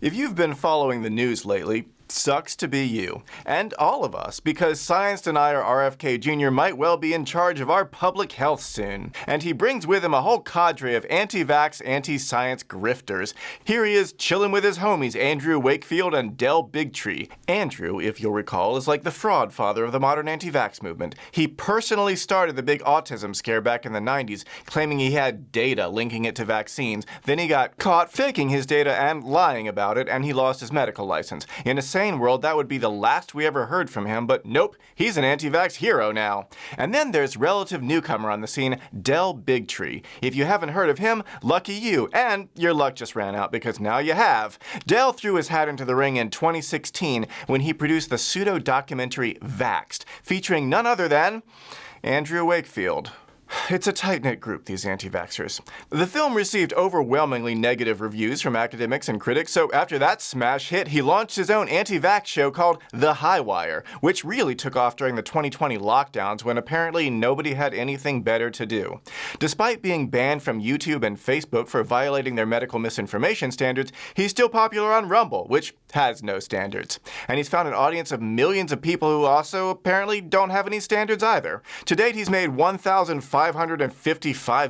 If you've been following the news lately, sucks to be you, and all of us, because science denier RFK Jr. might well be in charge of our public health soon. And he brings with him a whole cadre of anti-vax, anti-science grifters. Here he is chilling with his homies Andrew Wakefield and Del Bigtree. Andrew, if you'll recall, is like the fraud father of the modern anti-vax movement. He personally started the big autism scare back in the 90s, claiming he had data linking it to vaccines. Then he got caught faking his data and lying about it, and he lost his medical license. In a sane world, that would be the last we ever heard from him, but nope, he's an anti-vax hero now. And then there's relative newcomer on the scene, Del Bigtree. If you haven't heard of him, lucky you, and your luck just ran out because now you have. Del threw his hat into the ring in 2016 when he produced the pseudo-documentary Vaxxed, featuring none other than Andrew Wakefield. It's a tight-knit group, these anti-vaxxers. The film received overwhelmingly negative reviews from academics and critics, so after that smash hit, he launched his own anti-vax show called The High Wire, which really took off during the 2020 lockdowns when apparently nobody had anything better to do. Despite being banned from YouTube and Facebook for violating their medical misinformation standards, he's still popular on Rumble, which has no standards. And he's found an audience of millions of people who also apparently don't have any standards either. To date, he's made 1,555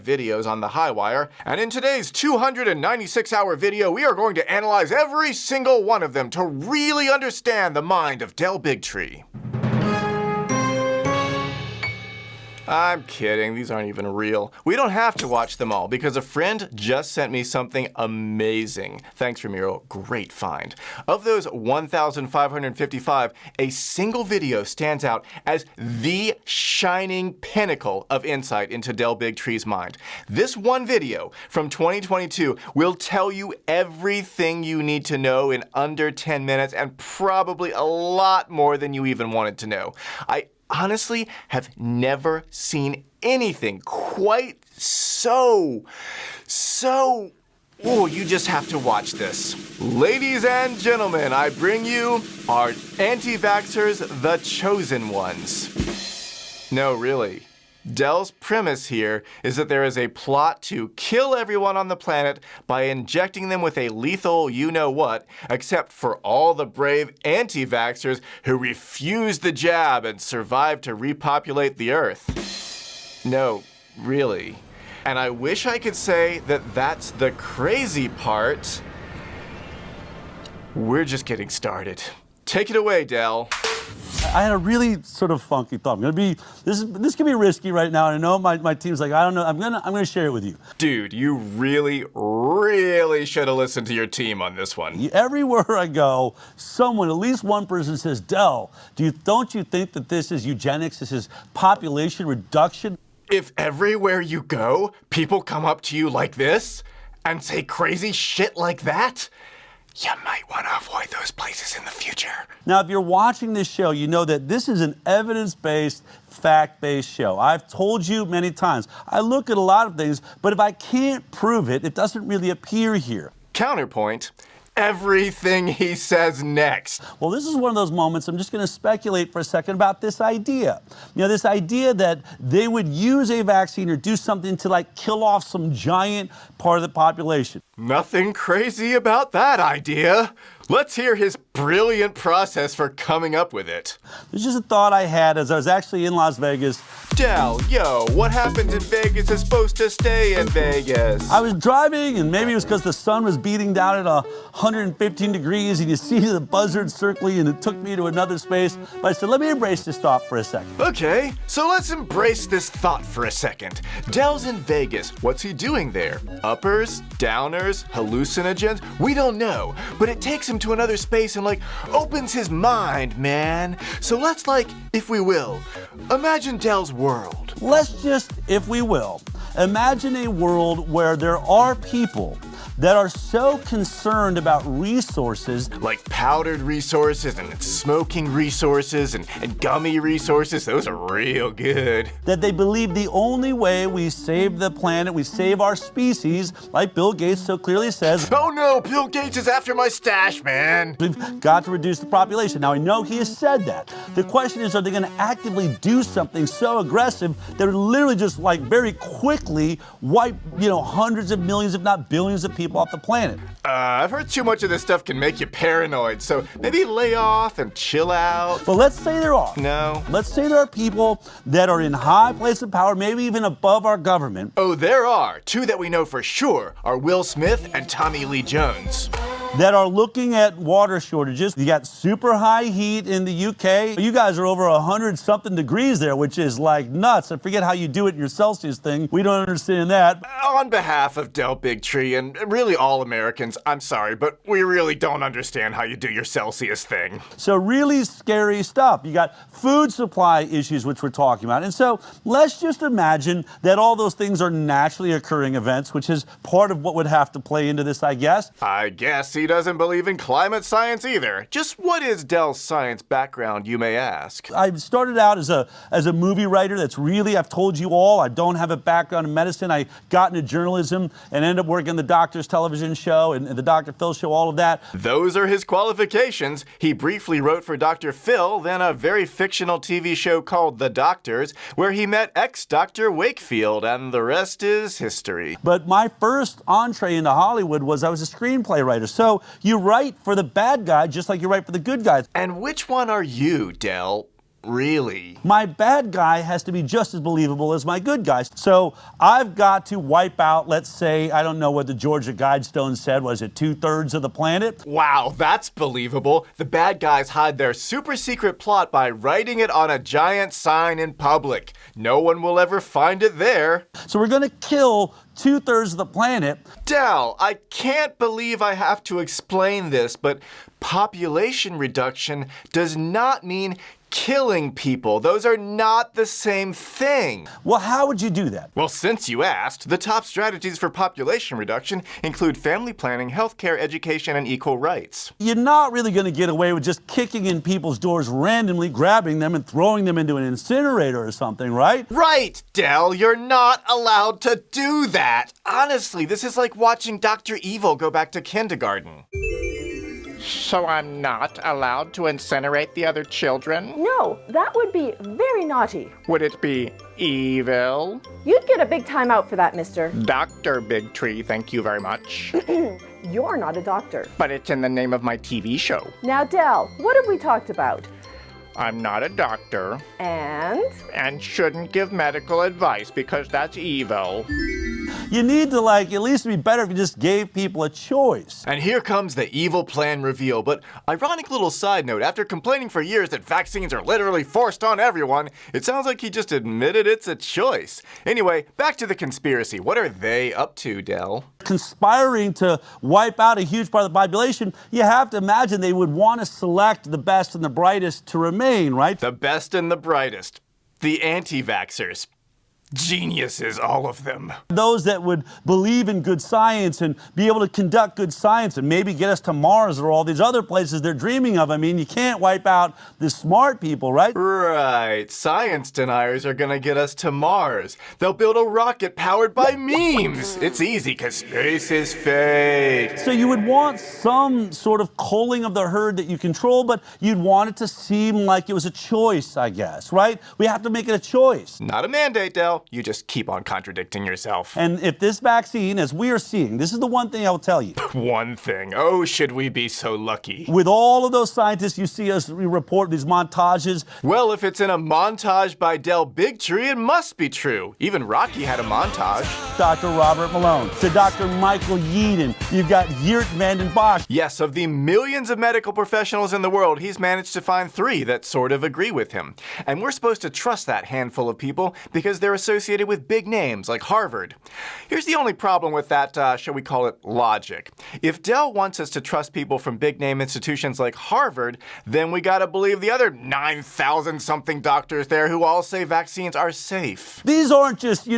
videos on the High Wire, and in today's 296-hour video, we are going to analyze every single one of them to really understand the mind of Del Bigtree. I'm kidding, these aren't even real. We don't have to watch them all because a friend just sent me something amazing. Thanks, Ramiro, great find. Of those 1,555, a single video stands out as the shining pinnacle of insight into Del Bigtree's mind. This one video from 2022 will tell you everything you need to know in under 10 minutes and probably a lot more than you even wanted to know. I honestly have never seen anything quite so, oh, you just have to watch this. Ladies and gentlemen, I bring you our anti-vaxxers, the chosen ones. No, really. Del's premise here is that there is a plot to kill everyone on the planet by injecting them with a lethal you-know-what, except for all the brave anti-vaxxers who refused the jab and survived to repopulate the Earth. No, really. And I wish I could say that that's the crazy part. We're just getting started. Take it away, Del. I had a really sort of funky thought. This can be risky right now, and I know my team's like, I don't know, I'm gonna share it with you. Dude, you really should have listened to your team on this one. Everywhere I go, someone, at least one person says, Del, don't you think that this is eugenics, this is population reduction? If everywhere you go, people come up to you like this and say crazy shit like that, you might want to avoid those places in the future. Now, if you're watching this show, you know that this is an evidence-based, fact-based show. I've told you many times, I look at a lot of things, but if I can't prove it, it doesn't really appear here. Counterpoint, everything he says next. Well, this is one of those moments I'm just going to speculate for a second about this idea. You know, this idea that they would use a vaccine or do something to like kill off some giant part of the population. Nothing crazy about that idea. Let's hear his brilliant process for coming up with it. It's just a thought I had as I was actually in Las Vegas. Del, yo, what happens in Vegas is supposed to stay in Vegas. I was driving, and maybe it was because the sun was beating down at 115 degrees, and you see the buzzard circling, and it took me to another space. But I said, let me embrace this thought for a second. Okay, so let's embrace this thought for a second. Del's in Vegas. What's he doing there? Uppers, downers, hallucinogens? We don't know, but it takes him to another space and opens his mind, man. So let's if we will, imagine Del's world. Let's just, if we will, imagine a world where there are people that are so concerned about resources, like powdered resources and smoking resources and gummy resources, those are real good, that they believe the only way we save the planet, we save our species, like Bill Gates so clearly says, oh no, Bill Gates is after my stash, man. We've got to reduce the population. Now, I know he has said that. The question is, are they going to actively do something so aggressive that would literally just very quickly wipe, hundreds of millions, if not billions of people people off the planet. I've heard too much of this stuff can make you paranoid, so maybe lay off and chill out. But let's say there are. No. Let's say there are people that are in high places of power, maybe even above our government. Oh, there are. Two that we know for sure are Will Smith and Tommy Lee Jones. That are looking at water shortages. You got super high heat in the UK. You guys are over 100-something degrees there, which is like nuts. I forget how you do it in your Celsius thing. We don't understand that. On behalf of Del Bigtree and really all Americans, I'm sorry, but we really don't understand how you do your Celsius thing. So really scary stuff. You got food supply issues, which we're talking about. And so let's just imagine that all those things are naturally occurring events, which is part of what would have to play into this, I guess. I guess he doesn't believe in climate science either. Just what is Del's science background, you may ask? I started out as a movie writer. I've told you all, I don't have a background in medicine. I got into journalism and ended up working the Doctor's television show and the Dr. Phil show, all of that. Those are his qualifications. He briefly wrote for Dr. Phil, then a very fictional TV show called The Doctors, where he met ex-Dr. Wakefield, and the rest is history. But my first entree into Hollywood was I was a screenplay writer. So you write for the bad guy just like you write for the good guys. And which one are you, Del? Really? My bad guy has to be just as believable as my good guy. So I've got to wipe out, let's say, I don't know what the Georgia Guidestone said, was it 2/3 of the planet? Wow, that's believable. The bad guys hide their super secret plot by writing it on a giant sign in public. No one will ever find it there. So we're going to kill 2/3 of the planet. Del, I can't believe I have to explain this, but population reduction does not mean killing people. Those are not the same thing. Well, how would you do that? Well, since you asked, the top strategies for population reduction include family planning, healthcare, education, and equal rights. You're not really going to get away with just kicking in people's doors randomly, grabbing them and throwing them into an incinerator or something, right? Right, Del, you're not allowed to do that. Honestly, this is like watching Dr. Evil go back to kindergarten. So I'm not allowed to incinerate the other children? No, that would be very naughty. Would it be evil? You'd get a big time out for that, mister. Dr. Bigtree, thank you very much. You're not a doctor. But it's in the name of my TV show. Now, Del, what have we talked about? I'm not a doctor. And shouldn't give medical advice because that's evil. You need to, at least it'd be better if you just gave people a choice. And here comes the evil plan reveal. But ironic little side note, after complaining for years that vaccines are literally forced on everyone, it sounds like he just admitted it's a choice. Anyway, back to the conspiracy. What are they up to, Del? Conspiring to wipe out a huge part of the population, you have to imagine they would want to select the best and the brightest to remain, right? The best and the brightest. The anti-vaxxers. Geniuses, all of them. Those that would believe in good science and be able to conduct good science and maybe get us to Mars or all these other places they're dreaming of. I mean, you can't wipe out the smart people, right? Right. Science deniers are gonna get us to Mars. They'll build a rocket powered by memes. It's easy, because space is fake. So you would want some sort of culling of the herd that you control, but you'd want it to seem like it was a choice, I guess, right? We have to make it a choice. Not a mandate, Del. You just keep on contradicting yourself. And if this vaccine, as we are seeing, this is the one thing I will tell you. One thing. Oh, should we be so lucky. With all of those scientists you see us report these montages. Well, if it's in a montage by Del Bigtree, it must be true. Even Rocky had a montage. Dr. Robert Malone, to Dr. Michael Yeadon, you've got Geert Vanden Bosch. Yes, of the millions of medical professionals in the world, he's managed to find 3 that sort of agree with him. And we're supposed to trust that handful of people because they're associated with big names like Harvard. Here's the only problem with that, shall we call it, logic. If Del wants us to trust people from big name institutions like Harvard, then we gotta believe the other 9,000 something doctors there who all say vaccines are safe. These aren't just,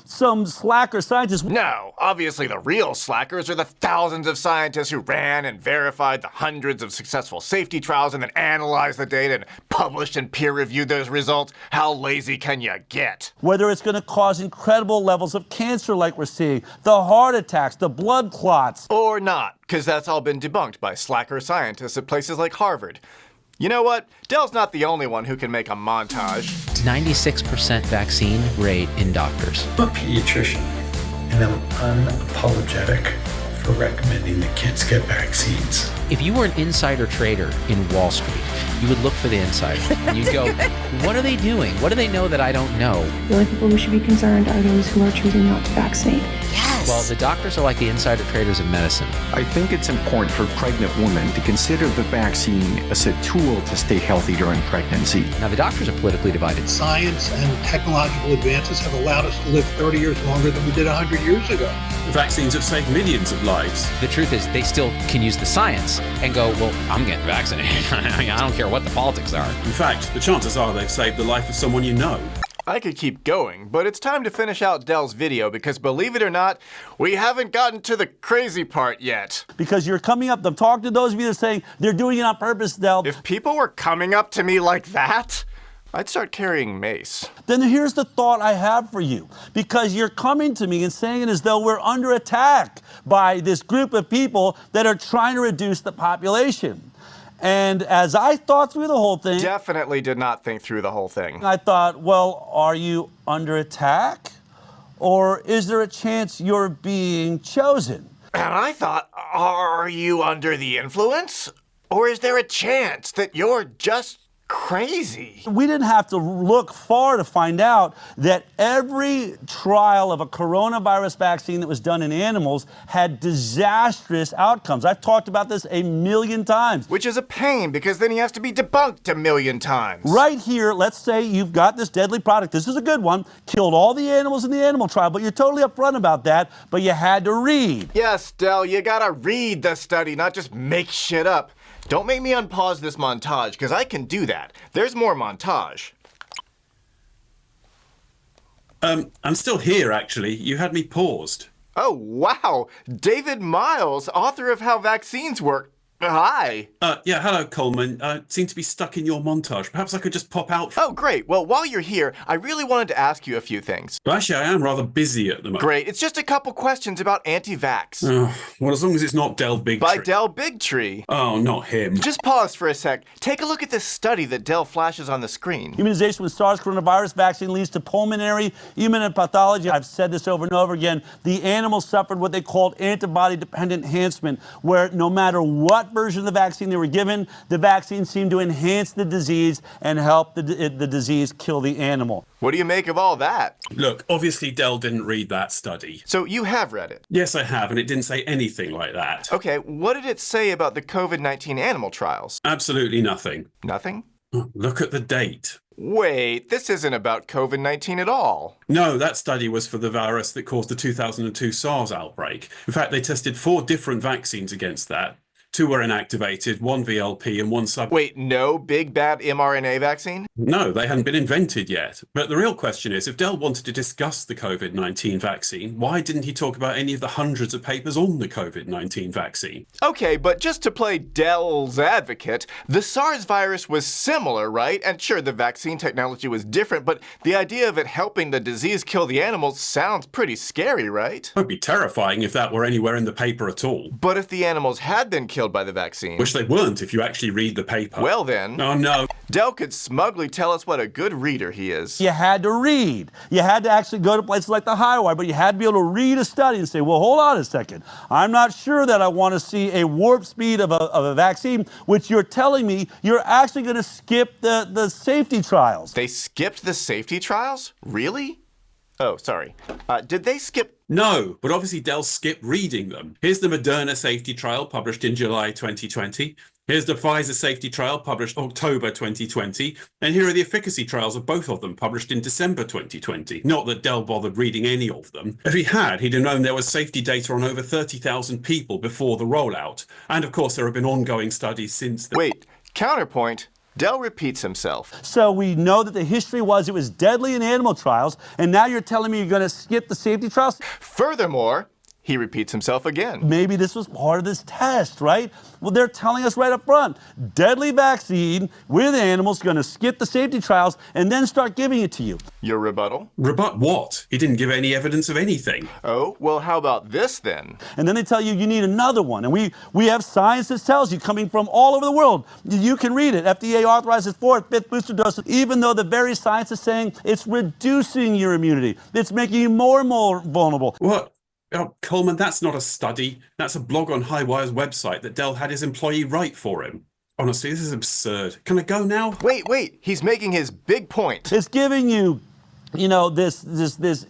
some slacker scientists. No, obviously the real slackers are the thousands of scientists who ran and verified the hundreds of successful safety trials and then analyzed the data and published and peer-reviewed those results. How lazy can you get? Whether it's going to cause incredible levels of cancer like we're seeing, the heart attacks, the blood clots. Or not, because that's all been debunked by slacker scientists at places like Harvard. You know what? Del's not the only one who can make a montage. 96% vaccine rate in doctors. I'm a pediatrician, and I'm unapologetic for recommending that kids get vaccines. If you were an insider trader in Wall Street, you would look for the insider and you'd go, what are they doing? What do they know that I don't know? The only people who should be concerned are those who are choosing not to vaccinate. Yes. Well, the doctors are like the insider traders of medicine. I think it's important for pregnant women to consider the vaccine as a tool to stay healthy during pregnancy. Now, the doctors are politically divided. Science and technological advances have allowed us to live 30 years longer than we did 100 years ago. The vaccines have saved millions of lives. The truth is they still can use the science and go, well, I'm getting vaccinated. I don't care what the politics are. In fact, the chances are they've saved the life of someone you know. I could keep going, but it's time to finish out Dell's video because, believe it or not, we haven't gotten to the crazy part yet. Because you're coming up, I'm talking to those of you that are saying they're doing it on purpose, Dell. If people were coming up to me like that, I'd start carrying mace. Then here's the thought I have for you. Because you're coming to me and saying it as though we're under attack by this group of people that are trying to reduce the population. And as I thought through the whole thing... Definitely did not think through the whole thing. I thought, well, are you under attack? Or is there a chance you're being chosen? And I thought, are you under the influence? Or is there a chance that you're just crazy? We didn't have to look far to find out that every trial of a coronavirus vaccine that was done in animals had disastrous outcomes. I've talked about this a million times. Which is a pain because then he has to be debunked a million times. Right here, let's say you've got this deadly product. This is a good one. Killed all the animals in the animal trial, but you're totally upfront about that, but you had to read. Yes, Del, you gotta read the study, not just make shit up. Don't make me unpause this montage, because I can do that. There's more montage. I'm still here, actually. You had me paused. Oh, wow. David Miles, author of How Vaccines Work. Hi. Yeah, hello, Coleman. Seem to be stuck in your montage. Perhaps I could just pop out. Oh, great. Well, while you're here, I really wanted to ask you a few things. Well, actually, I am rather busy at the moment. Great. It's just a couple questions about anti-vax. Well, as long as it's not Del Bigtree. By Del Bigtree. Oh, not him. Just pause for a sec. Take a look at this study that Del flashes on the screen. Immunization with SARS coronavirus vaccine leads to pulmonary immunopathology. I've said this over and over again. The animals suffered what they called antibody-dependent enhancement, where no matter what version of the vaccine they were given, the vaccine seemed to enhance the disease and help the disease kill the animal. What do you make of all that? Look, obviously Del didn't read that study. So you have read it? Yes, I have, and it didn't say anything like that. Okay, what did it say about the COVID-19 animal trials? Absolutely nothing. Nothing? Look at the date. Wait, this isn't about COVID-19 at all. No, that study was for the virus that caused the 2002 SARS outbreak. In fact, they tested 4 different vaccines against that. 2 were inactivated, 1 VLP and 1 sub... Wait, no big bad mRNA vaccine? No, they hadn't been invented yet. But the real question is, if Del wanted to discuss the COVID-19 vaccine, why didn't he talk about any of the hundreds of papers on the COVID-19 vaccine? Okay, but just to play Del's advocate, the SARS virus was similar, right? And sure, the vaccine technology was different, but the idea of it helping the disease kill the animals sounds pretty scary, right? It would be terrifying if that were anywhere in the paper at all. But if the animals had been killed by the vaccine... Which they weren't if you actually read the paper. Well then... Oh no. Del could smugly tell us what a good reader he is. You had to read. You had to actually go to places like the Highwire, but you had to be able to read a study and say, well, hold on a second. I'm not sure that I want to see a warp speed of a vaccine, which you're telling me you're actually going to skip the safety trials. They skipped the safety trials? Really? Oh, sorry. Did they skip... No, but obviously Del skipped reading them. Here's the Moderna safety trial published in July 2020. Here's the Pfizer safety trial published October 2020. And here are the efficacy trials of both of them published in December 2020. Not that Del bothered reading any of them. If he had, he'd have known there was safety data on over 30,000 people before the rollout. And of course, there have been ongoing studies since then. Wait, counterpoint. Del repeats himself. So we know that the history was it was deadly in animal trials, and now you're telling me you're going to skip the safety trials? Furthermore, he repeats himself again. Maybe this was part of this test, right? Well, they're telling us right up front, deadly vaccine with animals, going to skip the safety trials and then start giving it to you. Your rebuttal? Rebut what? He didn't give any evidence of anything. Oh, well, how about this then? And then they tell you you need another one. And we have science that tells you, coming from all over the world, you can read it. FDA authorizes 4th, 5th booster doses, even though the very science is saying it's reducing your immunity. It's making you more and more vulnerable. What? Oh, Coleman, that's not a study. That's a blog on Highwire's website that Dell had his employee write for him. Honestly, this is absurd. Can I go now? Wait, he's making his big point. It's giving you, this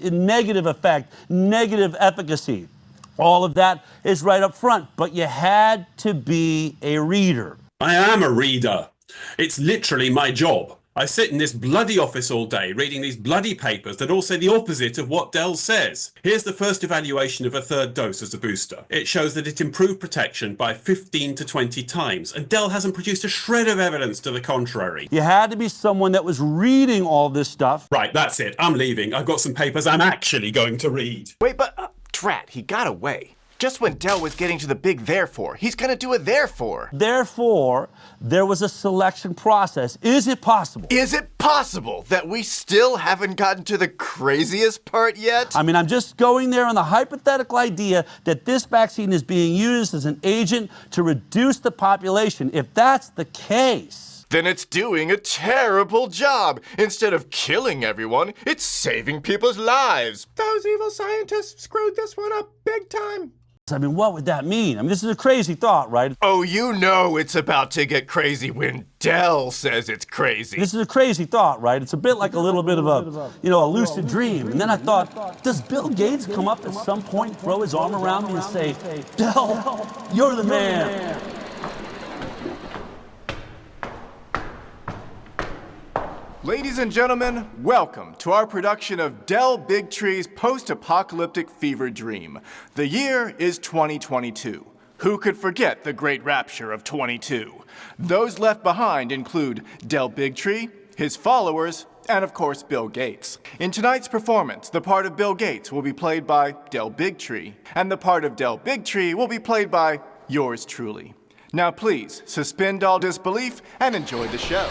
negative effect, negative efficacy. All of that is right up front, but you had to be a reader. I am a reader. It's literally my job. I sit in this bloody office all day reading these bloody papers that all say the opposite of what Dell says. Here's the first evaluation of a third dose as a booster. It shows that it improved protection by 15 to 20 times, and Dell hasn't produced a shred of evidence to the contrary. You had to be someone that was reading all this stuff. Right, that's it. I'm leaving. I've got some papers I'm actually going to read. Wait, but, drat, he got away. Just when Dell was getting to the big therefore, he's gonna do a therefore. Therefore, there was a selection process. Is it possible? Is it possible that we still haven't gotten to the craziest part yet? I mean, I'm just going there on the hypothetical idea that this vaccine is being used as an agent to reduce the population. If that's the case, then it's doing a terrible job. Instead of killing everyone, it's saving people's lives. Those evil scientists screwed this one up big time. I mean, what would that mean? I mean, this is a crazy thought, right? Oh, you know it's about to get crazy when Dell says it's crazy. This is a crazy thought, right? It's a bit like a little bit of a lucid dream. And then I thought, does Bill Gates come up at some point, throw his arm around me and say, Dell, you're the man. Ladies and gentlemen, welcome to our production of Dell Bigtree's post-apocalyptic fever dream. The year is 2022. Who could forget the great rapture of 22? Those left behind include Dell Bigtree, his followers, and of course Bill Gates. In tonight's performance, the part of Bill Gates will be played by Dell Bigtree, and the part of Dell Bigtree will be played by yours truly. Now please, suspend all disbelief and enjoy the show.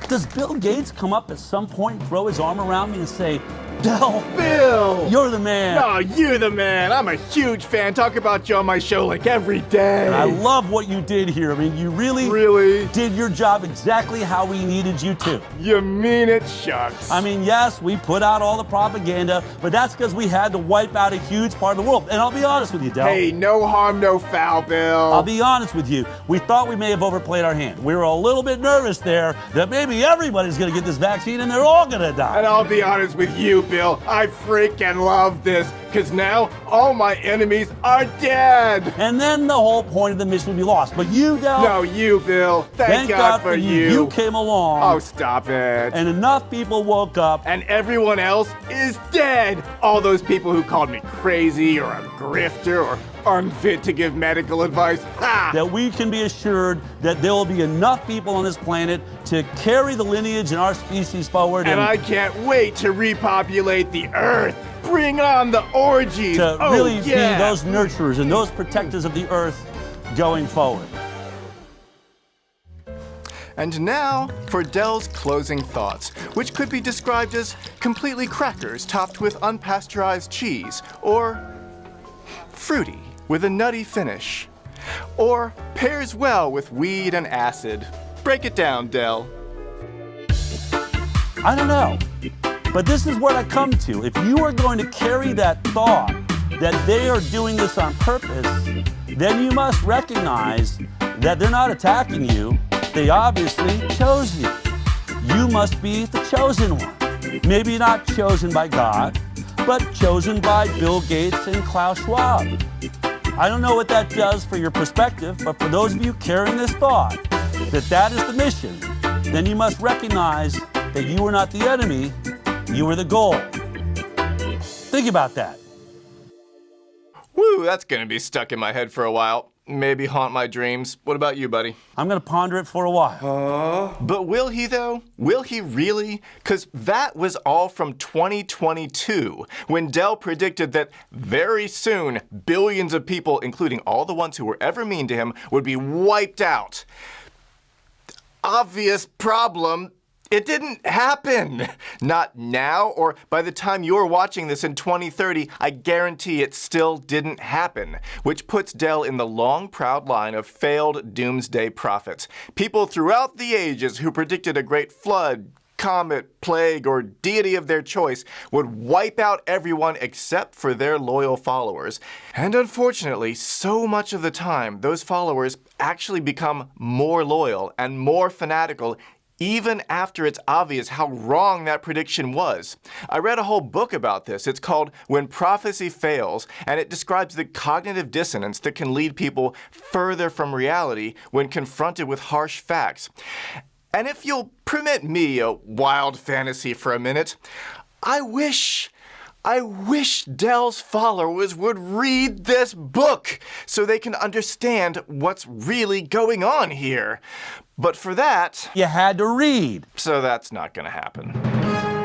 Does Bill Gates come up at some point, throw his arm around me and say, Dell, Bill, you're the man. Oh, you're the man. I'm a huge fan. Talk about you on my show like every day. I love what you did here. I mean, you really did your job exactly how we needed you to. You mean it, shucks. I mean, yes, we put out all the propaganda, but that's because we had to wipe out a huge part of the world. And I'll be honest with you, Dell. Hey, no harm, no foul, Bill. I'll be honest with you. We thought we may have overplayed our hand. We were a little bit nervous there that maybe everybody's going to get this vaccine and they're all going to die. And I'll be honest with you, Bill. I freaking love this, because now all my enemies are dead. And then the whole point of the mission will be lost. But you, Dell. No, you, Bill. Thank God for you. You came along. Oh, stop it. And enough people woke up. And everyone else is dead. All those people who called me crazy or a grifter or unfit to give medical advice. Ha! That we can be assured that there will be enough people on this planet to carry the lineage in our species forward. And I can't wait to repopulate the Earth. Bring on the orgies. To really be those nurturers and those protectors of the Earth going forward. And now for Dell's closing thoughts, which could be described as completely crackers topped with unpasteurized cheese, or fruity with a nutty finish, or pairs well with weed and acid. Break it down, Dell. I don't know, but this is what I come to. If you are going to carry that thought that they are doing this on purpose, then you must recognize that they're not attacking you. They obviously chose you. You must be the chosen one. Maybe not chosen by God, but chosen by Bill Gates and Klaus Schwab. I don't know what that does for your perspective, but for those of you carrying this thought that that is the mission, then you must recognize that you were not the enemy, you were the goal. Think about that. Woo, that's gonna be stuck in my head for a while. Maybe haunt my dreams. What about you, buddy? I'm gonna ponder it for a while. But will he, though? Will he really? Because that was all from 2022, when Dell predicted that very soon, billions of people, including all the ones who were ever mean to him, would be wiped out. Obvious problem. It didn't happen. Not now, or by the time you're watching this in 2030, I guarantee it still didn't happen. Which puts Dell in the long, proud line of failed doomsday prophets. People throughout the ages who predicted a great flood, comet, plague, or deity of their choice would wipe out everyone except for their loyal followers. And unfortunately, so much of the time, those followers actually become more loyal and more fanatical even after it's obvious how wrong that prediction was. I read a whole book about this. It's called When Prophecy Fails, and it describes the cognitive dissonance that can lead people further from reality when confronted with harsh facts. And if you'll permit me a wild fantasy for a minute, I wish Dell's followers would read this book so they can understand what's really going on here. But for that, You had to read. so that's not gonna happen.